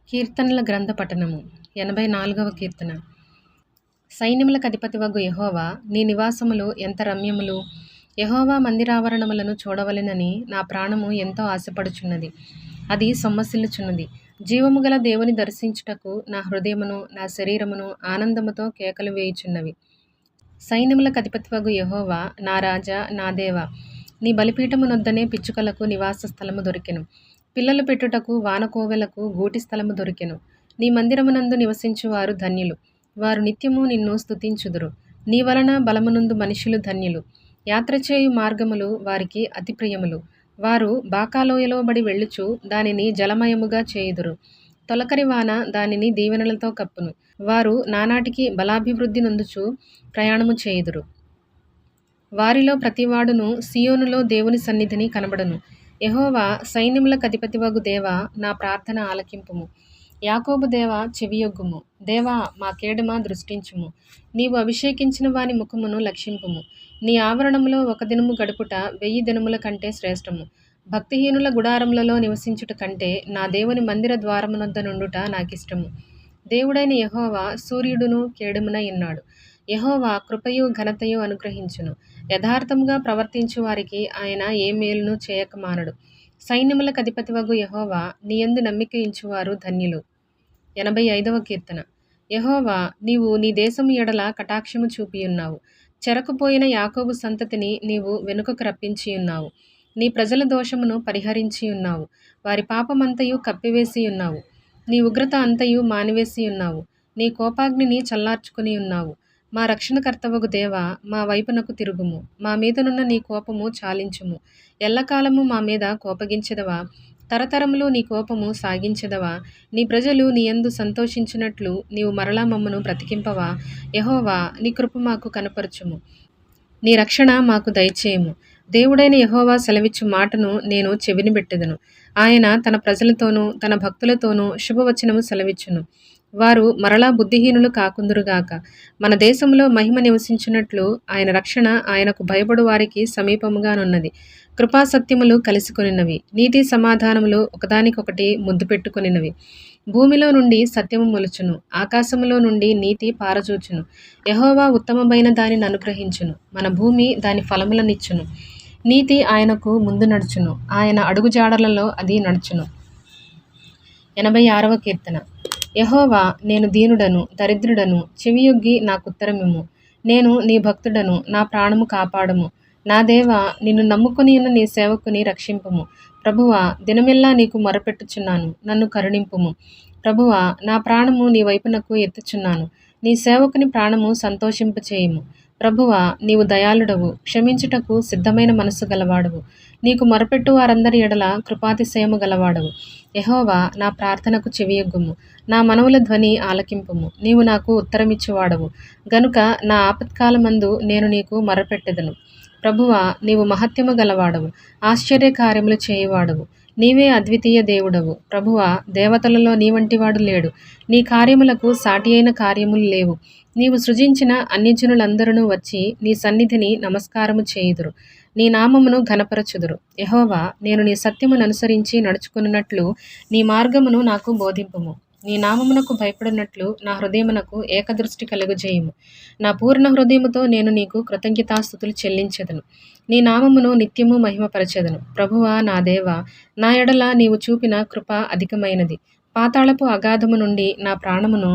కీర్తనల గ్రంథ పఠనము 84వ కీర్తన. సైన్యములకు అధిపతివగు యెహోవా, నీ నివాసములు ఎంత రమ్యములు! యెహోవా మందిరావరణములను చూడవలెనని నా ప్రాణము ఎంతో ఆశపడుచున్నది. అది సొమ్మసిల్లుచున్నది. జీవము గల దేవుని దర్శించుటకు నా హృదయమును నా శరీరమును ఆనందముతో కేకలు వేయుచున్నవి. సైన్యములకు అధిపతివగు యెహోవా, నా రాజా, నా దేవా, నీ బలిపీఠమునొద్దనే పిచ్చుకలకు నివాస స్థలము దొరికెను. పిల్లలు పెట్టుటకు వానకోవెలకు గూటి స్థలము దొరికెను. నీ మందిరమునందు నివసించువారు ధన్యులు. వారు నిత్యము నిన్ను స్తుతించుదురు. నీ వలన బలమునందు మనుష్యులు ధన్యులు. యాత్రచేయు మార్గములు వారికి అతి ప్రియములు. వారు బాకాలోయలో బడి వెళ్ళుచు దానిని జలమయముగా చేయుదురు. తొలకరి వాన దానిని దీవెనలతో కప్పును. వారు నానాటికి బలాభివృద్ధి నొందుచు ప్రయాణము చేయుదురు. వారిలో ప్రతివాడును సియోనులో దేవుని సన్నిధిని కనబడును. యెహోవా, సైన్యములకు అధిపతివగు దేవా, నా ప్రార్థన ఆలకింపుము. యాకోబు దేవా, చెవియొగ్గుము. దేవా, మా కేడమ దృష్టించుము. నీవు అభిషేకించిన వాని ముఖమును లక్షింపుము. నీ ఆవరణములో ఒక దినము గడుపుట 1000 దినముల కంటే శ్రేష్టము. భక్తిహీనుల గుడారములలో నివసించుట కంటే నా దేవుని మందిర ద్వారమునొద్ద నుండుట నాకిష్టము. దేవుడైన యెహోవా సూర్యుడును కేడమున ఉన్నాడు. యెహోవా కృపయు ఘనతయు అనుగ్రహించును. యథార్థముగా ప్రవర్తించు వారికి ఆయన ఏ మేలును చేయక మానడు. సైన్యములకు అధిపతివగు యెహోవా, నీ యందు నమ్మిక ఉంచువారు ధన్యులు. 85వ కీర్తన. యెహోవా, నీవు నీ దేశము ఎడల కటాక్షము చూపియున్నావు. చెరకుపోయిన యాకోబు సంతతిని నీవు వెనుకకు రప్పించియున్నావు. నీ ప్రజల దోషమును పరిహరించియున్నావు. వారి పాపమంతయు కప్పివేసియున్నావు. నీ ఉగ్రత అంతయు మానివేసియున్నావు. నీ కోపాగ్నిని చల్లార్చుకుని ఉన్నావు. మా రక్షణకర్తవగు దేవా, మా వైపునకు తిరుగుము. మా మీదనున్న నీ కోపము చాలించుము. ఎల్లకాలము మా మీద కోపగించెదవా? తరతరములు నీ కోపము సాగించెదవా? నీ ప్రజలు నీ యందు సంతోషించినట్లు నీవు మరలా మమ్మను బ్రతికింపవా? యెహోవా, నీ కృప మాకు కనపరచుము. నీ రక్షణ మాకు దయచేయము. దేవుడైన యెహోవా సెలవిచ్చు మాటను నేను చెవినిబెట్టెదను. ఆయన తన ప్రజలతోనూ తన భక్తులతోనూ శుభవచనము సెలవిచ్చును. వారు మరలా బుద్ధిహీనులు కాకుందురుగాక. మన దేశంలో మహిమ నివసించున్నట్లు ఆయన రక్షణ ఆయనకు భయపడు వారికి సమీపముగానున్నది. కృపాసత్యములు కలిసికొనినవి. నీతి సమాధానములు ఒకదానికొకటి ముద్దు పెట్టుకొనినవి. భూమిలో నుండి సత్యము మొలుచును. ఆకాశములో నుండి నీతి పారజూచును. యెహోవా ఉత్తమమైన దానిని అనుగ్రహించును. మన భూమి దాని ఫలములనిచ్చును. నీతి ఆయనకు ముందు నడుచును. ఆయన అడుగుజాడలలో అది నడుచును. 86వ కీర్తన. యెహోవా, నేను దీనుడను, దరిద్రుడను. చెవియొగ్గి నాకుత్తరమిమ్ము. నేను నీ భక్తుడను, నా ప్రాణము కాపాడుము. నా దేవా, నిన్ను నమ్ముకొని ఉన్న నీ సేవకుని రక్షింపుము. ప్రభువా, దినమెల్లా నీకు మొరపెట్టుచున్నాను, నన్ను కరుణింపుము. ప్రభువా, నా ప్రాణము నీ వైపునకు ఎత్తుచున్నాను. నీ సేవకుని ప్రాణము సంతోషింపచేయుము. ప్రభువా, నీవు దయాళుడవు, క్షమించుటకు సిద్ధమైన మనస్సు గలవాడవు. నీకు మొరపెట్టు వారందరి ఎడల కృపాతిశయము గలవాడవు. యెహోవా, నా ప్రార్థనకు చెవియొగ్గుము. నా మనవుల ధ్వని ఆలకింపుము. నీవు నాకు ఉత్తరమిచ్చువాడవు గనుక నా ఆపత్కాలమందు నేను నీకు మొరపెట్టెదను. ప్రభువా, నీవు మహత్యము గలవాడవు, ఆశ్చర్యకార్యములు చేయువాడవు. నీవే అద్వితీయ దేవుడవు. ప్రభువా, దేవతలలో నీ వంటివాడు లేడు. నీ కార్యములకు సాటి అయిన కార్యములు లేవు. నీవు సృజించిన అన్యజనులందరూ వచ్చి నీ సన్నిధిని నమస్కారము చేయుదురు. నీ నామమును ఘనపరచుదురు. యెహోవా, నేను నీ సత్యమును అనుసరించి నడుచుకున్నట్లు నీ మార్గమును నాకు బోధింపుము. నీ నామమునకు భయపడినట్లు నా హృదయమునకు ఏకదృష్టి కలుగజేయుము. నా పూర్ణ హృదయముతో నేను నీకు కృతజ్ఞతాస్తుతులు చెల్లించెదను. నీ నామమును నిత్యము మహిమపరచెదను. ప్రభువా, నా దేవా, నా ఎడల నీవు చూపిన కృప అధికమైనది. పాతాళపు అగాధము నుండి నా ప్రాణమును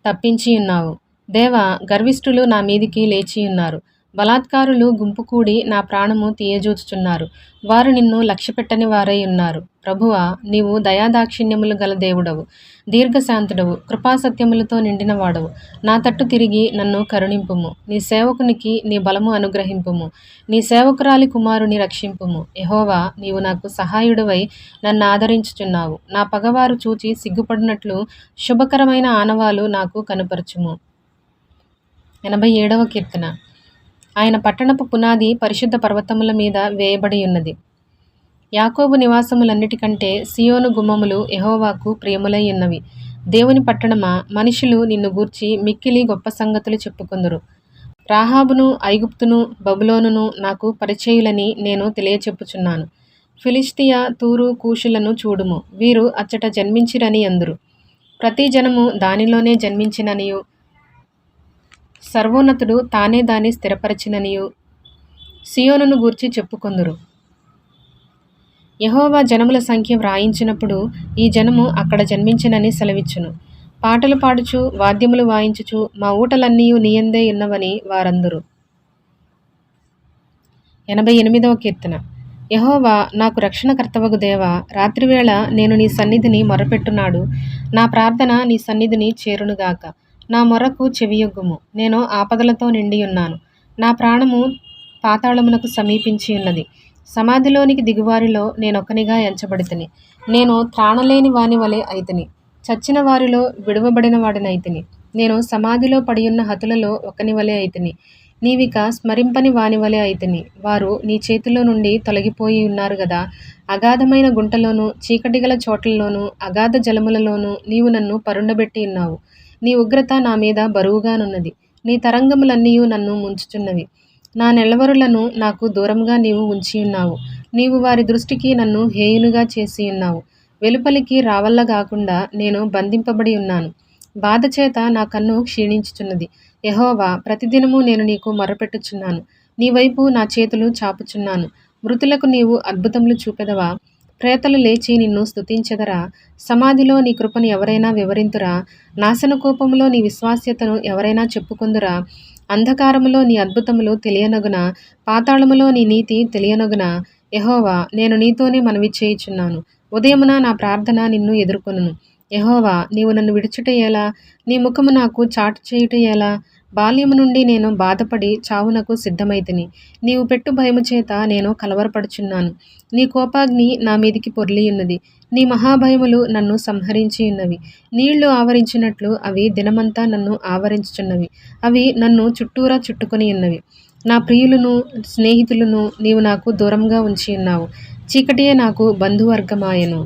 తప్పించియున్నావు. దేవా, గర్విష్ఠులు నా మీదికి లేచియున్నారు. బలాత్కారులు గుంపు కూడి నా ప్రాణము తీయజూచుచున్నారు. వారు నిన్ను లక్ష్యపెట్టని వారై ఉన్నారు. ప్రభువా, నీవు దయాదాక్షిణ్యములు గల దేవుడవు, దీర్ఘశాంతుడవు, కృపాసత్యములతో నిండిన వాడవు. నా తట్టు తిరిగి నన్ను కరుణింపుము. నీ సేవకునికి నీ బలము అనుగ్రహింపుము. నీ సేవకురాలి కుమారుని రక్షింపుము. యెహోవా, నీవు నాకు సహాయుడవై నన్ను ఆదరించుచున్నావు. నా పగవారు చూచి సిగ్గుపడినట్లు శుభకరమైన ఆనవాలు నాకు కనుపరచుము. 87వ కీర్తన. ఆయన పట్టణపు పునాది పరిశుద్ధ పర్వతముల మీద వేయబడి ఉన్నది. యాకోబు నివాసములన్నిటికంటే సియోను గుమ్మములు యెహోవాకు ప్రియములై ఉన్నవి. దేవుని పట్టణమా, మనుషులు నిన్ను గూర్చి మిక్కిలి గొప్ప సంగతులు చెప్పుకొందురు. రాహాబును, ఐగుప్తును, బబులోనును నాకు పరిచయులని నేను తెలియచెప్పుచున్నాను. ఫిలిష్తియ, తూరు, కూషులను చూడుము, వీరు అచ్చట జన్మించిరని అందురు. ప్రతి జనము దానిలోనే జన్మించిననియు, సర్వోన్నతుడు తానే దాన్ని స్థిరపరచిననియు సియోనును గూర్చి చెప్పుకొందురు. యెహోవా జనముల సంఖ్య వ్రాయించినప్పుడు ఈ జనము అక్కడ జన్మించినని సెలవిచ్చును. పాటలు పాడుచు వాద్యములు వాయించుచు మా ఊటలన్నీయు నీయందే ఉన్నవని వారందురు. 88వ కీర్తన. యెహోవా నాకు రక్షణకర్తవగు దేవా, రాత్రివేళ నేను నీ సన్నిధిని మొరపెట్టునాడు. నా ప్రార్థన నీ సన్నిధిని చేరునుగాక. నా మొరకు చెవియొగ్గుము. నేను ఆపదలతో నిండియున్నాను. నా ప్రాణము పాతాళమునకు సమీపించి ఉన్నది. సమాధిలోనికి దిగువారిలో నేనొకనిగా ఎంచబడితిని. నేను త్రాణలేని వాని వలె అయితిని. చచ్చిన వారిలో విడువబడిన వాడినైతిని. నేను సమాధిలో పడియున్న హతులలో ఒకని వలె అయితిని. నీవిక స్మరింపని వాని వలె అయితిని. వారు నీ చేతిలో నుండి తొలగిపోయి ఉన్నారు గదా. అగాధమైన గుంటలోను, చీకటిగల చోట్లలోను, అగాధ జలములలోను నీవు నన్ను పరుండబెట్టి ఉన్నావు. నీ ఉగ్రత నా మీద బరువుగానున్నది. నీ తరంగములన్నీయు నన్ను ముంచుచున్నవి. నా నెల్లవరులను నాకు దూరంగా నీవు ఉంచియున్నావు. నీవు వారి దృష్టికి నన్ను హేయునుగా చేసియున్నావు. వెలుపలికి రావల్లగాకుండా నేను బంధింపబడి ఉన్నాను. బాధచేత నా కన్ను క్షీణించుచున్నది. యెహోవా, ప్రతిదినము నేను నీకు మొర్రపెట్టుచున్నాను. నీ వైపు నా చేతులు చాపుచున్నాను. మృతులకు నీవు అద్భుతములు చూపెదవా? ప్రేతలు లేచి నిన్ను స్తుతించెదరా? సమాధిలో నీ కృపను ఎవరైనా వివరింతురా? నాశనకూపములో నీ విశ్వాస్యతను ఎవరైనా చెప్పుకొందురా? అంధకారములో నీ అద్భుతములు తెలియనగునా? పాతాళములో నీ నీతి తెలియనగునా? యెహోవా, నేను నీతోనే మనవి చేయుచున్నాను. ఉదయమున నా ప్రార్థన నిన్ను ఎదుర్కొనును. యెహోవా, నీవు నన్ను విడుచుట ఎలా? నీ ముఖము నాకు చాటు చేయుట ఎలా? బాల్యము నుండి నేను బాధపడి చావునకు సిద్ధమైతిని. నీవు పెట్టు భయము చేత నేను కలవరపడుచున్నాను. నీ కోపాగ్ని నా మీదికి పొర్లియున్నది. నీ మహాభయములు నన్ను సంహరించి ఉన్నవి. నీళ్లు ఆవరించినట్లు అవి దినమంతా నన్ను ఆవరించుచున్నవి. అవి నన్ను చుట్టూరా చుట్టుకొని ఉన్నవి. నా ప్రియులను, స్నేహితులను నీవు నాకు దూరంగా ఉంచి ఉన్నావు. చీకటియే నాకు బంధువర్గమాయెను.